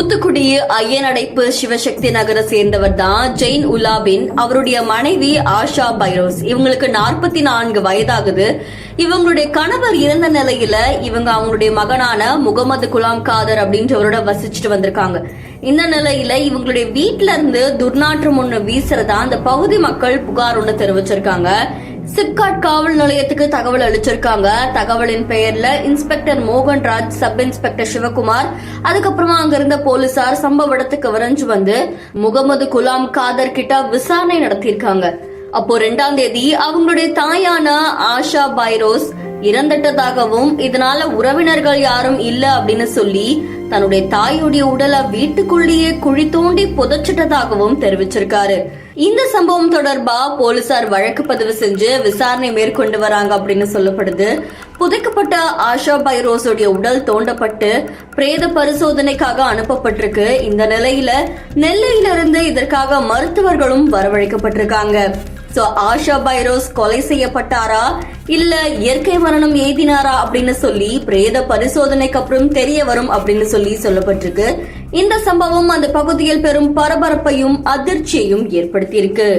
தூத்துக்குடி ஐயனடைப்பு சிவசக்தி நகரை சேர்ந்தவர் தான் ஜெயின் உலாபின். அவருடைய மனைவி ஆஷா பைரோஸ். இவங்களுக்கு 44 வயதாகுது. இவங்களுடைய கணவர் இறந்த நிலையில இவங்க அவங்களுடைய மகனான முகமது குலாம் காதர் அப்படின்றவரோட வசிச்சுட்டு வந்திருக்காங்க. இந்த நிலையில இவங்களுடைய வீட்டுல இருந்து துர்நாற்றம் ஒண்ணு வீசுறதா அந்த பகுதி மக்கள் புகார் ஒண்ணு தெரிவிச்சிருக்காங்க. சிப்காட் காவல் நிலையத்துக்கு தகவல் அளிச்சிருக்காங்க. தகவலின் பெயர்ல inspector Mohanraj, sub inspector Sivakumar, அதுக்கப்புறமா அங்க இருந்த போலீசார் சம்பவ இடத்துக்கு விரைஞ்சு வந்து முகமது குலாம் காதர் கிட்ட விசாரணை நடத்தியிருக்காங்க. அப்போ 2ஆம் தேதி அவங்களுடைய தாயான ஆஷா பைரோஸ் இறந்துட்டதாகவும் இதனால உறவினர்கள் யாரும் இல்ல அப்படின்னு சொல்லி தன்னுடைய தாயுடைய உடலை வீட்டுக்குள்ளேயே குழி தோண்டி புதைச்சிட்டதாகவும் தெரிவிச்சிருக்காரு. இந்த சம்பவம் தொடர்பா போலீசார் வழக்கு பதிவு செஞ்சு விசாரணை மேற்கொண்டு வராங்க அப்படின்னு சொல்லப்படுது. புதைக்கப்பட்ட ஆஷா பைரோஸுடைய உடல் தோண்டப்பட்டு பிரேத பரிசோதனைக்காக அனுப்பப்பட்டிருக்கு. இந்த நிலையில நெல்லையிலிருந்து இதற்காக மருத்துவர்களும் வரவழைக்கப்பட்டிருக்காங்க. ஆஷா பைரோஸ் கொலை செய்யப்பட்டாரா இல்ல இயற்கை மரணம் எய்தினாரா அப்படின்னு சொல்லி பிரேத பரிசோதனைக்கு அப்புறம் தெரிய வரும் அப்படின்னு சொல்லப்பட்டிருக்கு. இந்த சம்பவம் அந்த பகுதியில் பெரும் பரபரப்பையும் அதிர்ச்சியையும் ஏற்படுத்தியிருக்கு.